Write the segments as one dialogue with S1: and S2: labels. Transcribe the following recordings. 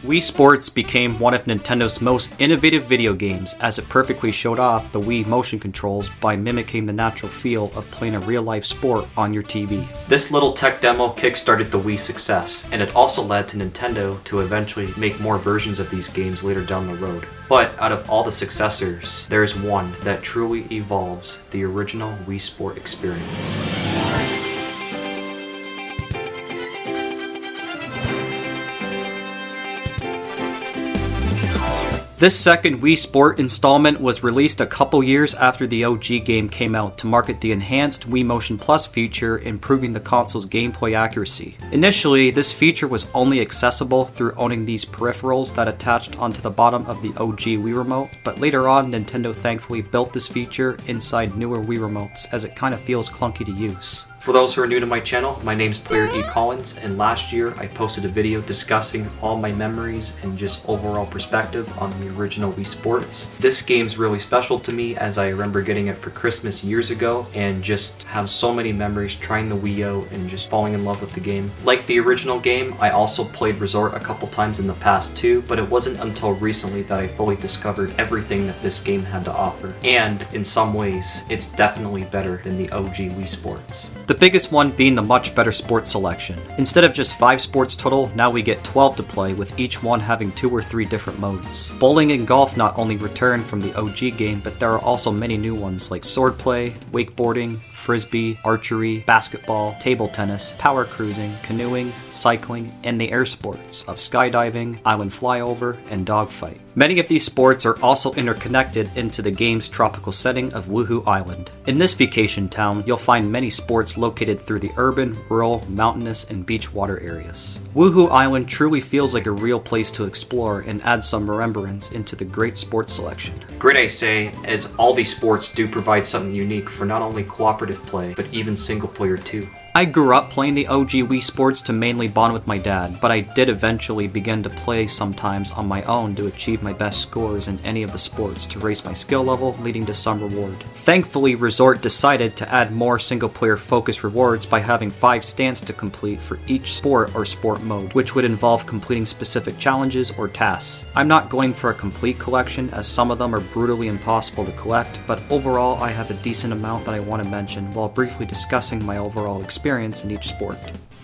S1: Wii Sports became one of Nintendo's most innovative video games as it perfectly showed off the Wii motion controls by mimicking the natural feel of playing a real-life sport on your TV. This little tech demo kickstarted the Wii's success, and it also led to Nintendo to eventually make more versions of these games later down the road. But out of all the successors, there's one that truly evolves the original Wii Sport experience. This second Wii Sport installment was released a couple years after the OG game came out to market the enhanced Wii Motion Plus feature, improving the console's gameplay accuracy. Initially, this feature was only accessible through owning these peripherals that attached onto the bottom of the OG Wii Remote, but later on Nintendo thankfully built this feature inside newer Wii Remotes as it kind of feels clunky to use. For those who are new to my channel, my name's Player E. Collins, and last year I posted a video discussing all my memories and just overall perspective on the original Wii Sports. This game's really special to me as I remember getting it for Christmas years ago and just have so many memories trying the Wii out and just falling in love with the game. Like the original game, I also played Resort a couple times in the past too, but it wasn't until recently that I fully discovered everything that this game had to offer. And in some ways, it's definitely better than the OG Wii Sports. The biggest one being the much better sports selection. Instead of just 5 sports total, now we get 12 to play, with each one having 2 or 3 different modes. Bowling and golf not only return from the OG game, but there are also many new ones like swordplay, wakeboarding, frisbee, archery, basketball, table tennis, power cruising, canoeing, cycling, and the air sports of skydiving, island flyover, and dogfight. Many of these sports are also interconnected into the game's tropical setting of Wuhu Island. In this vacation town, you'll find many sports located through the urban, rural, mountainous, and beach water areas. Wuhu Island truly feels like a real place to explore and add some remembrance into the great sports selection. Great, I say, as all these sports do provide something unique for not only cooperative play, but even single player too. I grew up playing the OG Wii Sports to mainly bond with my dad, but I did eventually begin to play sometimes on my own to achieve my best scores in any of the sports to raise my skill level, leading to some reward. Thankfully, Resort decided to add more single-player focused rewards by having 5 stands to complete for each sport or sport mode, which would involve completing specific challenges or tasks. I'm not going for a complete collection, as some of them are brutally impossible to collect, but overall I have a decent amount that I want to mention while briefly discussing my overall experience in each sport.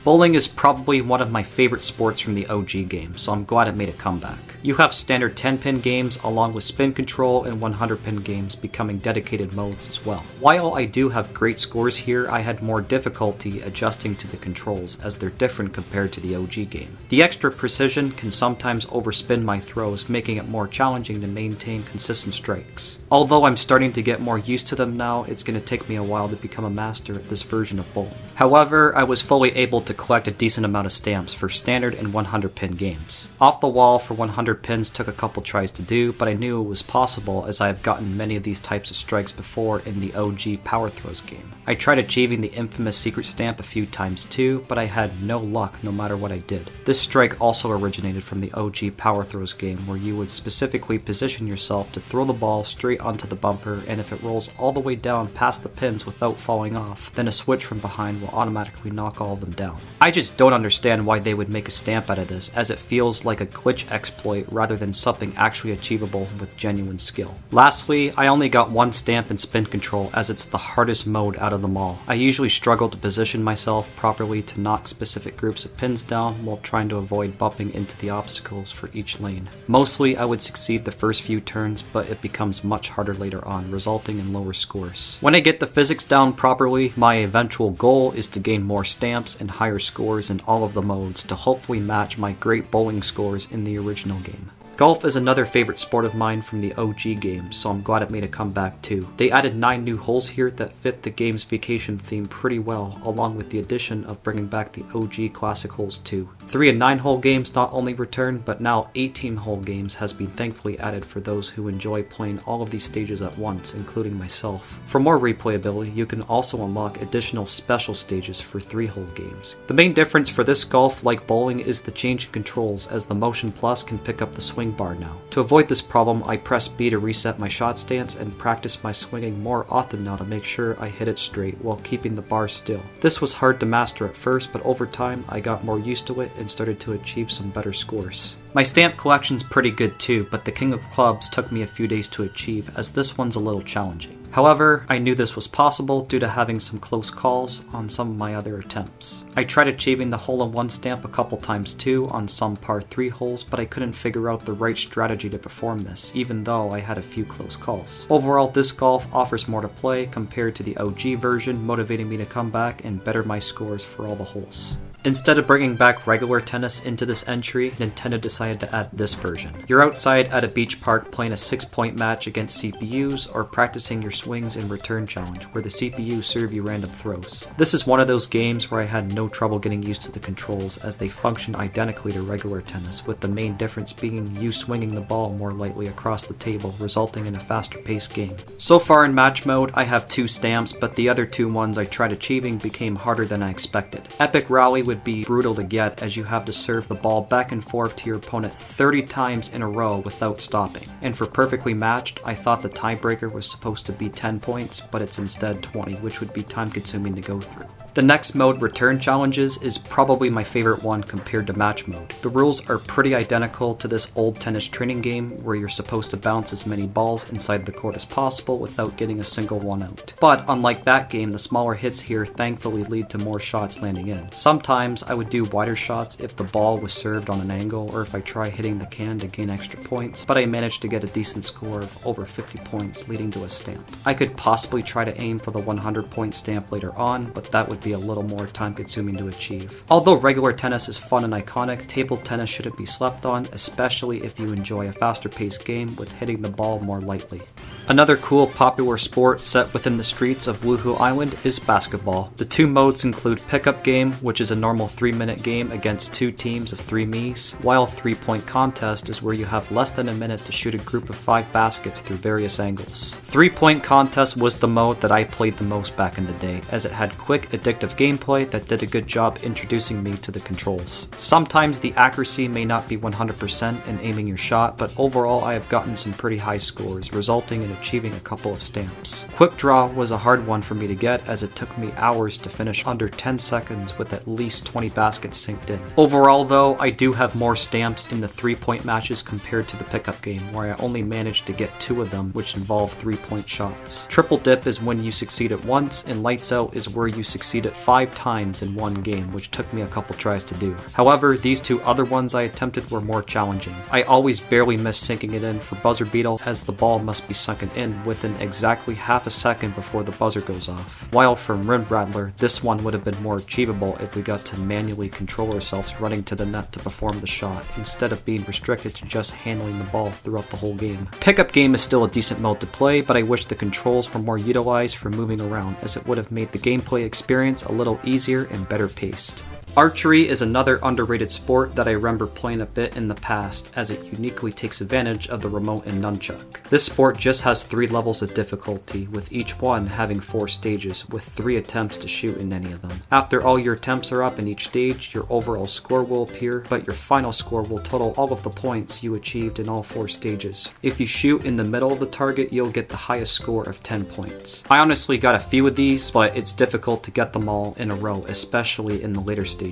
S1: Bowling is probably one of my favorite sports from the OG game, so I'm glad it made a comeback. You have standard 10-pin games along with spin control and 100-pin games becoming dedicated modes as well. While I do have great scores here, I had more difficulty adjusting to the controls as they're different compared to the OG game. The extra precision can sometimes overspin my throws, making it more challenging to maintain consistent strikes. Although I'm starting to get more used to them now, it's going to take me a while to become a master at this version of bowling. However, I was fully able to collect a decent amount of stamps for standard and 100-pin games. Off the wall for 100 pins took a couple tries to do, but I knew it was possible as I have gotten many of these types of strikes before in the OG Power Throws game. I tried achieving the infamous secret stamp a few times too, but I had no luck no matter what I did. This strike also originated from the OG Power Throws game, where you would specifically position yourself to throw the ball straight onto the bumper, and if it rolls all the way down past the pins without falling off, then a switch from behind will automatically knock all of them down. I just don't understand why they would make a stamp out of this, as it feels like a glitch exploit rather than something actually achievable with genuine skill. Lastly, I only got 1 stamp in spin control, as it's the hardest mode out of them all. I usually struggle to position myself properly to knock specific groups of pins down while trying to avoid bumping into the obstacles for each lane. Mostly I would succeed the first few turns, but it becomes much harder later on, resulting in lower scores. When I get the physics down properly, my eventual goal is to gain more stamps and higher scores in all of the modes to hopefully match my great bowling scores in the original game. Golf is another favorite sport of mine from the OG game, so I'm glad it made a comeback too. They added 9 new holes here that fit the game's vacation theme pretty well, along with the addition of bringing back the OG classic holes too. 3 and 9 hole games not only returned, but now 18 hole games has been thankfully added for those who enjoy playing all of these stages at once, including myself. For more replayability, you can also unlock additional special stages for 3 hole games. The main difference for this golf, like bowling, is the change in controls, as the Motion Plus can pick up the swing swing bar now. To avoid this problem, I press B to reset my shot stance and practice my swinging more often now to make sure I hit it straight while keeping the bar still. This was hard to master at first, but over time I got more used to it and started to achieve some better scores. My stamp collection's pretty good too, but the King of Clubs took me a few days to achieve, as this one's a little challenging. However, I knew this was possible due to having some close calls on some of my other attempts. I tried achieving the hole-in-one stamp a couple times too on some par 3 holes, but I couldn't figure out the right strategy to perform this, even though I had a few close calls. Overall, this golf offers more to play compared to the OG version, motivating me to come back and better my scores for all the holes. Instead of bringing back regular tennis into this entry, Nintendo decided to add this version. You're outside at a beach park playing a 6-point match against CPUs or practicing your swings in return challenge, where the CPUs serve you random throws. This is one of those games where I had no trouble getting used to the controls, as they function identically to regular tennis, with the main difference being you swinging the ball more lightly across the table, resulting in a faster paced game. So far in match mode, I have 2 stamps, but the other 2 ones I tried achieving became harder than I expected. Epic Rally would be brutal to get, as you have to serve the ball back and forth to your opponent 30 times in a row without stopping. And for perfectly matched, I thought the tiebreaker was supposed to be 10 points, but it's instead 20, which would be time consuming to go through. The next mode, Return Challenges, is probably my favorite one compared to match mode. The rules are pretty identical to this old tennis training game where you're supposed to bounce as many balls inside the court as possible without getting a single one out. But unlike that game, the smaller hits here thankfully lead to more shots landing in. Sometimes I would do wider shots if the ball was served on an angle or if I try hitting the can to gain extra points, but I managed to get a decent score of over 50 points leading to a stamp. I could possibly try to aim for the 100-point stamp later on, but that would be a little more time consuming to achieve. Although regular tennis is fun and iconic, table tennis shouldn't be slept on, especially if you enjoy a faster paced game with hitting the ball more lightly. Another cool popular sport set within the streets of Wuhu Island is basketball. The 2 modes include Pickup Game, which is a normal 3-minute game against 2 teams of 3 Miis, while 3-point Contest is where you have less than a minute to shoot a group of 5 baskets through various angles. 3-point Contest was the mode that I played the most back in the day, as it had quick, addictive gameplay that did a good job introducing me to the controls. Sometimes the accuracy may not be 100% in aiming your shot, but overall I have gotten some pretty high scores, resulting in achieving a couple of stamps. Quick Draw was a hard one for me to get, as it took me hours to finish under 10 seconds with at least 20 baskets synced in. Overall though, I do have more stamps in the 3-point matches compared to the pickup game, where I only managed to get 2 of them, which involve 3-point shots. Triple Dip is when you succeed at once, and Lights Out is where you succeed at 5 times in one game, which took me a couple tries to do. However, these 2 other ones I attempted were more challenging. I always barely miss sinking it in for Buzzer Beatle, as the ball must be sunken in within exactly half a second before the buzzer goes off. While for Rim Rattler, this one would have been more achievable if we got to manually control ourselves running to the net to perform the shot, instead of being restricted to just handling the ball throughout the whole game. Pickup Game is still a decent mode to play, but I wish the controls were more utilized for moving around, as it would have made the gameplay experience a little easier and better paced. Archery is another underrated sport that I remember playing a bit in the past, as it uniquely takes advantage of the remote and nunchuck. This sport just has 3 levels of difficulty, with each one having 4 stages, with 3 attempts to shoot in any of them. After all your attempts are up in each stage, your overall score will appear, but your final score will total all of the points you achieved in all 4 stages. If you shoot in the middle of the target, you'll get the highest score of 10 points. I honestly got a few of these, but it's difficult to get them all in a row, especially in the later stages.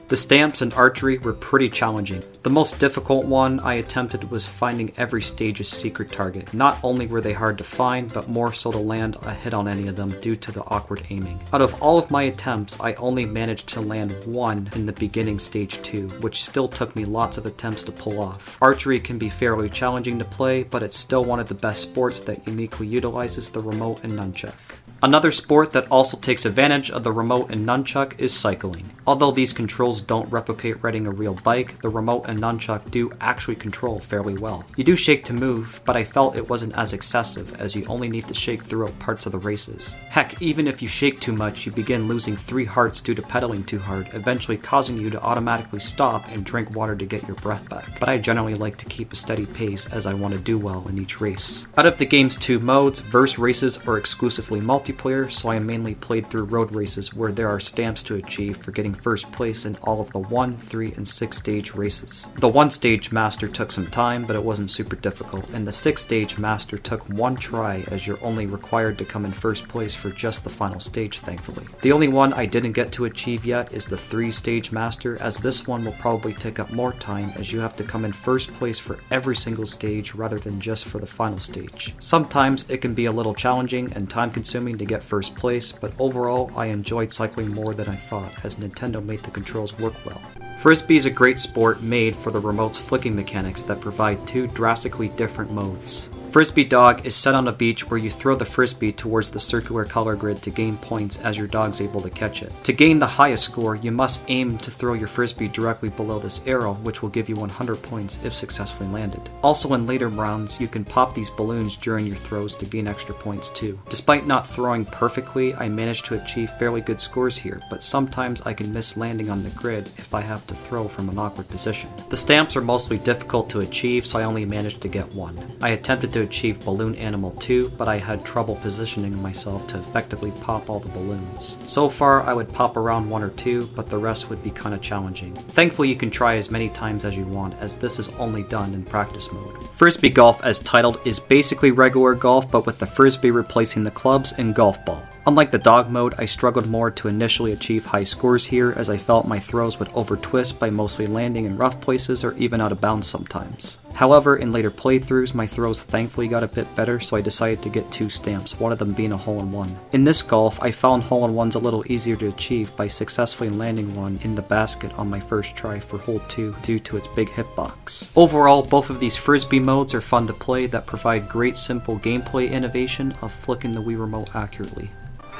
S1: The stamps in archery were pretty challenging. The most difficult one I attempted was finding every stage's secret target. Not only were they hard to find, but more so to land a hit on any of them due to the awkward aiming. Out of all of my attempts, I only managed to land 1 in the beginning stage 2, which still took me lots of attempts to pull off. Archery can be fairly challenging to play, but it's still one of the best sports that uniquely utilizes the remote and nunchuck. Another sport that also takes advantage of the remote and nunchuck is cycling. Although these controls don't replicate riding a real bike, the remote and nunchuck do actually control fairly well. You do shake to move, but I felt it wasn't as excessive, as you only need to shake throughout parts of the races. Heck, even if you shake too much, you begin losing 3 hearts due to pedaling too hard, eventually causing you to automatically stop and drink water to get your breath back. But I generally like to keep a steady pace, as I want to do well in each race. Out of the game's 2 modes, verse races are exclusively multiplayer, multiplayer, so I mainly played through road races where there are stamps to achieve for getting first place in all of the 1, 3, and 6 stage races. The 1 stage master took some time, but it wasn't super difficult, and the 6 stage master took 1 try as you're only required to come in first place for just the final stage, thankfully. The only one I didn't get to achieve yet is the 3 stage master, as this one will probably take up more time as you have to come in first place for every single stage rather than just for the final stage. Sometimes it can be a little challenging and time consuming to get first place, but overall I enjoyed cycling more than I thought as Nintendo made the controls work well. Frisbee is a great sport made for the remote's flicking mechanics that provide 2 drastically different modes. Frisbee Dog is set on a beach where you throw the frisbee towards the circular color grid to gain points as your dog's able to catch it. To gain the highest score, you must aim to throw your frisbee directly below this arrow, which will give you 100 points if successfully landed. Also in later rounds, you can pop these balloons during your throws to gain extra points too. Despite not throwing perfectly, I managed to achieve fairly good scores here, but sometimes I can miss landing on the grid if I have to throw from an awkward position. The stamps are mostly difficult to achieve, so I only managed to get 1. I attempted to achieve Balloon Animal 2, but I had trouble positioning myself to effectively pop all the balloons. So far, I would pop around 1 or 2, but the rest would be kinda challenging. Thankfully, you can try as many times as you want, as this is only done in practice mode. Frisbe Golf, as titled, is basically regular golf, but with the frisbee replacing the clubs and golf ball. Unlike the dog mode, I struggled more to initially achieve high scores here as I felt my throws would over-twist by mostly landing in rough places or even out of bounds sometimes. However, in later playthroughs, my throws thankfully got a bit better, so I decided to get 2 stamps, one of them being a hole-in-one. In this golf, I found hole-in-ones a little easier to achieve by successfully landing one in the basket on my first try for hole 2 due to its big hitbox. Overall, both of these frisbee modes are fun to play that provide great simple gameplay innovation of flicking the Wii Remote accurately.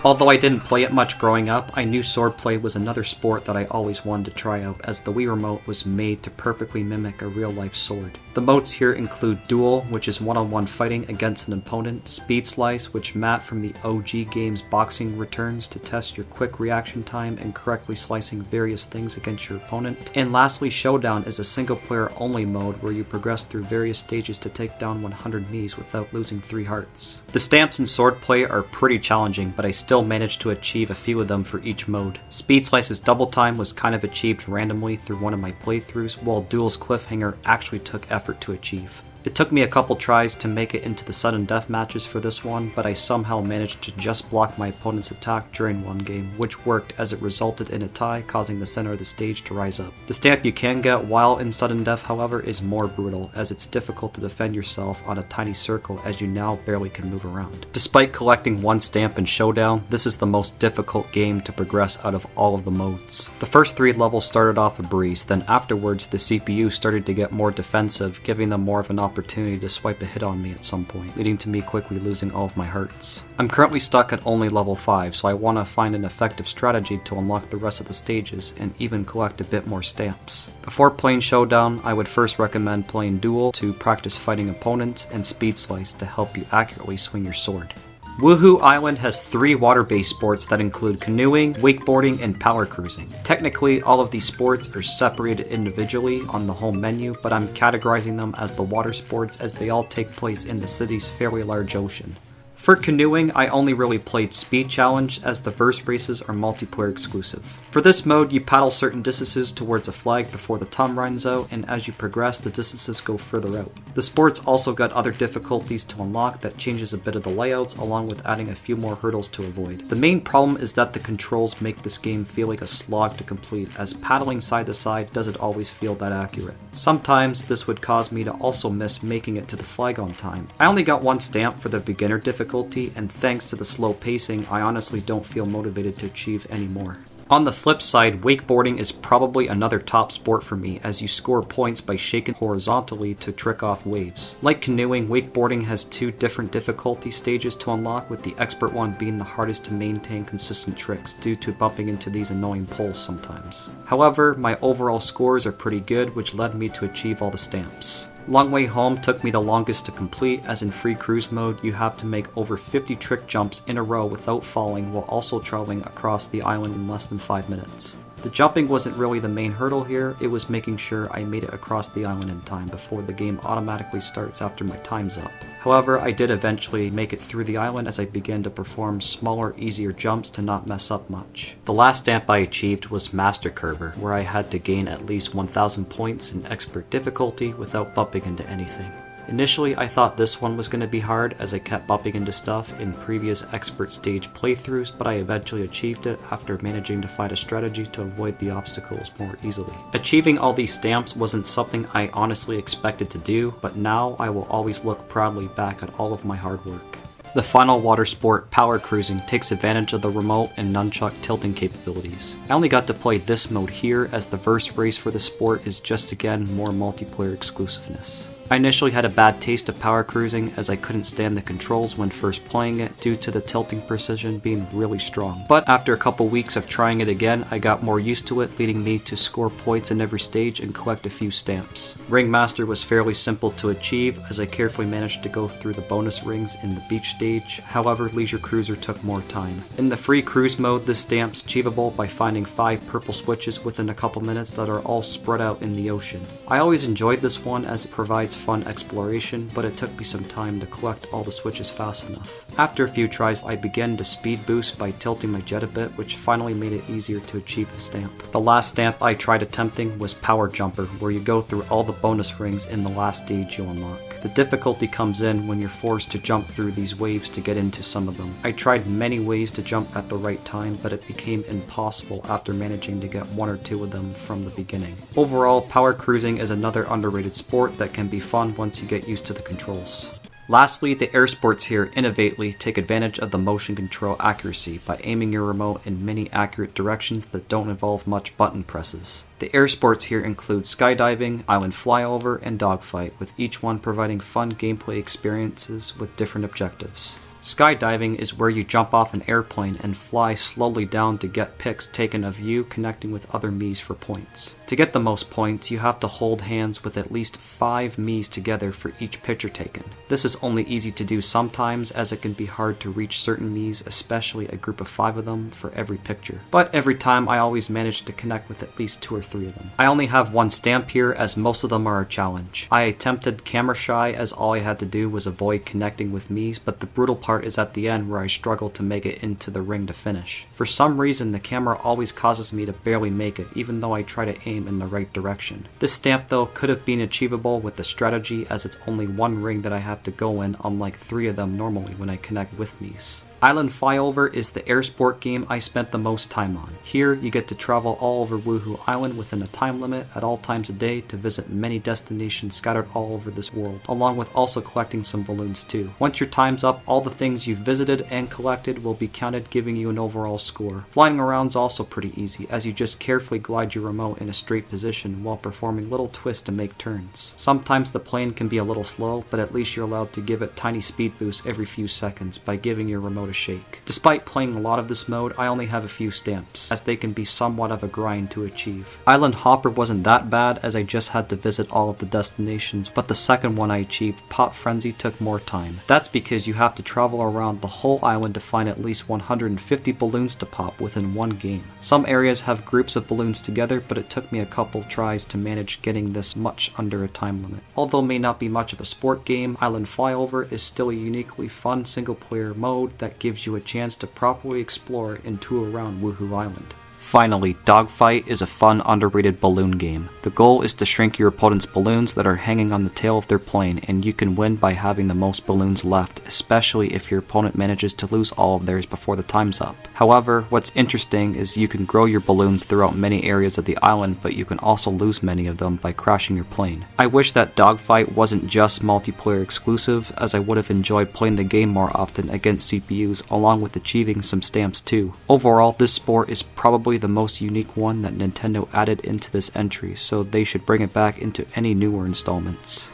S1: Although I didn't play it much growing up, I knew swordplay was another sport that I always wanted to try out, as the Wii Remote was made to perfectly mimic a real-life sword. The modes here include Duel, which is one-on-one fighting against an opponent, Speed Slice, which Matt from the OG game's boxing returns to test your quick reaction time and correctly slicing various things against your opponent, and lastly Showdown is a single-player only mode where you progress through various stages to take down 100 Miis without losing 3 hearts. The stamps in swordplay are pretty challenging, but I still managed to achieve a few of them for each mode. Speed Slice's double time was kind of achieved randomly through one of my playthroughs, while Duel's cliffhanger actually took effort to achieve. It took me a couple tries to make it into the sudden death matches for this one, but I somehow managed to just block my opponent's attack during one game, which worked as it resulted in a tie, causing the center of the stage to rise up. The stamp you can get while in sudden death, however, is more brutal, as it's difficult to defend yourself on a tiny circle as you now barely can move around. Despite collecting 1 stamp in Showdown, this is the most difficult game to progress out of all of the modes. The first 3 levels started off a breeze, then afterwards the CPU started to get more defensive, giving them more of an opportunity to swipe a hit on me at some point, leading to me quickly losing all of my hearts. I'm currently stuck at only level 5, so I want to find an effective strategy to unlock the rest of the stages and even collect a bit more stamps. Before playing Showdown, I would first recommend playing Duel to practice fighting opponents, and Speed Slice to help you accurately swing your sword. Woohoo Island has 3 water-based sports that include canoeing, wakeboarding, and power cruising. Technically, all of these sports are separated individually on the home menu, but I'm categorizing them as the water sports as they all take place in the city's fairly large ocean. For canoeing, I only really played Speed Challenge, as the verse races are multiplayer exclusive. For this mode, you paddle certain distances towards a flag before the time runs out, and as you progress, the distances go further out. The sport's also got other difficulties to unlock that changes a bit of the layouts, along with adding a few more hurdles to avoid. The main problem is that the controls make this game feel like a slog to complete, as paddling side to side doesn't always feel that accurate. Sometimes this would cause me to also miss making it to the flag on time. I only got 1 stamp for the beginner difficulty, and thanks to the slow pacing, I honestly don't feel motivated to achieve any more. On the flip side, wakeboarding is probably another top sport for me, as you score points by shaking horizontally to trick off waves. Like canoeing, wakeboarding has 2 different difficulty stages to unlock, with the expert one being the hardest to maintain consistent tricks due to bumping into these annoying poles sometimes. However, my overall scores are pretty good, which led me to achieve all the stamps. Long Way Home took me the longest to complete, as in free cruise mode you have to make over 50 trick jumps in a row without falling while also traveling across the island in less than 5 minutes. The jumping wasn't really the main hurdle here, it was making sure I made it across the island in time before the game automatically starts after my time's up. However, I did eventually make it through the island as I began to perform smaller, easier jumps to not mess up much. The last stamp I achieved was Master Curver, where I had to gain at least 1000 points in expert difficulty without bumping into anything. Initially, I thought this one was going to be hard as I kept bumping into stuff in previous expert stage playthroughs, but I eventually achieved it after managing to find a strategy to avoid the obstacles more easily. Achieving all these stamps wasn't something I honestly expected to do, but now I will always look proudly back at all of my hard work. The final water sport, Power Cruising, takes advantage of the remote and nunchuck tilting capabilities. I only got to play this mode here as the verse race for the sport is just again more multiplayer exclusiveness. I initially had a bad taste of power cruising as I couldn't stand the controls when first playing it due to the tilting precision being really strong. But after a couple weeks of trying it again, I got more used to it, leading me to score points in every stage and collect a few stamps. Ringmaster was fairly simple to achieve as I carefully managed to go through the bonus rings in the beach stage, however Leisure Cruiser took more time. In the free cruise mode, this stamp's achievable by finding 5 purple switches within a couple minutes that are all spread out in the ocean. I always enjoyed this one as it provides fun exploration, but it took me some time to collect all the switches fast enough. After a few tries, I began to speed boost by tilting my jet a bit, which finally made it easier to achieve the stamp. The last stamp I tried attempting was Power Jumper, where you go through all the bonus rings in the last stage you unlock. The difficulty comes in when you're forced to jump through these waves to get into some of them. I tried many ways to jump at the right time, but it became impossible after managing to get 1 or 2 of them from the beginning. Overall, power cruising is another underrated sport that can be fun once you get used to the controls. Lastly, the air sports here innovatively take advantage of the motion control accuracy by aiming your remote in many accurate directions that don't involve much button presses. The air sports here include skydiving, island flyover, and dogfight, with each one providing fun gameplay experiences with different objectives. Skydiving is where you jump off an airplane and fly slowly down to get pics taken of you connecting with other Miis for points. To get the most points, you have to hold hands with at least 5 Miis together for each picture taken. This is only easy to do sometimes as it can be hard to reach certain Miis, especially a group of 5 of them for every picture. But every time I always manage to connect with at least 2 or 3 of them. I only have 1 stamp here as most of them are a challenge. I attempted camera shy as all I had to do was avoid connecting with Miis, but the brutal part is at the end where I struggle to make it into the ring to finish. For some reason, the camera always causes me to barely make it, even though I try to aim in the right direction. This stamp though could have been achievable with the strategy as it's only 1 ring that I have to go in, unlike 3 of them normally when I connect with Miis. Island Flyover is the air sport game I spent the most time on. Here, you get to travel all over Woohoo Island within a time limit at all times a day to visit many destinations scattered all over this world, along with also collecting some balloons too. Once your time's up, all the things you've visited and collected will be counted, giving you an overall score. Flying around's also pretty easy, as you just carefully glide your remote in a straight position while performing little twists to make turns. Sometimes the plane can be a little slow, but at least you're allowed to give it tiny speed boosts every few seconds by giving your remote a shake. Despite playing a lot of this mode, I only have a few stamps, as they can be somewhat of a grind to achieve. Island Hopper wasn't that bad as I just had to visit all of the destinations, but the second one I achieved, Pop Frenzy, took more time. That's because you have to travel around the whole island to find at least 150 balloons to pop within 1 game. Some areas have groups of balloons together, but it took me a couple tries to manage getting this much under a time limit. Although it may not be much of a sport game, Island Flyover is still a uniquely fun single player mode that gives you a chance to properly explore and tour around Woohoo Island. Finally, Dogfight is a fun, underrated balloon game. The goal is to shrink your opponent's balloons that are hanging on the tail of their plane, and you can win by having the most balloons left, especially if your opponent manages to lose all of theirs before the time's up. However, what's interesting is you can grow your balloons throughout many areas of the island, but you can also lose many of them by crashing your plane. I wish that Dogfight wasn't just multiplayer exclusive, as I would have enjoyed playing the game more often against CPUs, along with achieving some stamps too. Overall, this sport is probably the most unique one that Nintendo added into this entry, so they should bring it back into any newer installments.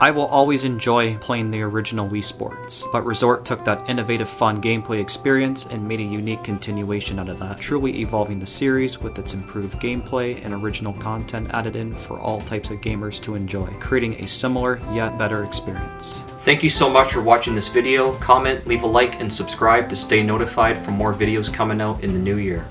S1: I will always enjoy playing the original Wii Sports, but Resort took that innovative fun gameplay experience and made a unique continuation out of that, truly evolving the series with its improved gameplay and original content added in for all types of gamers to enjoy, creating a similar yet better experience. Thank you so much for watching this video. Comment, leave a like, and subscribe to stay notified for more videos coming out in the new year.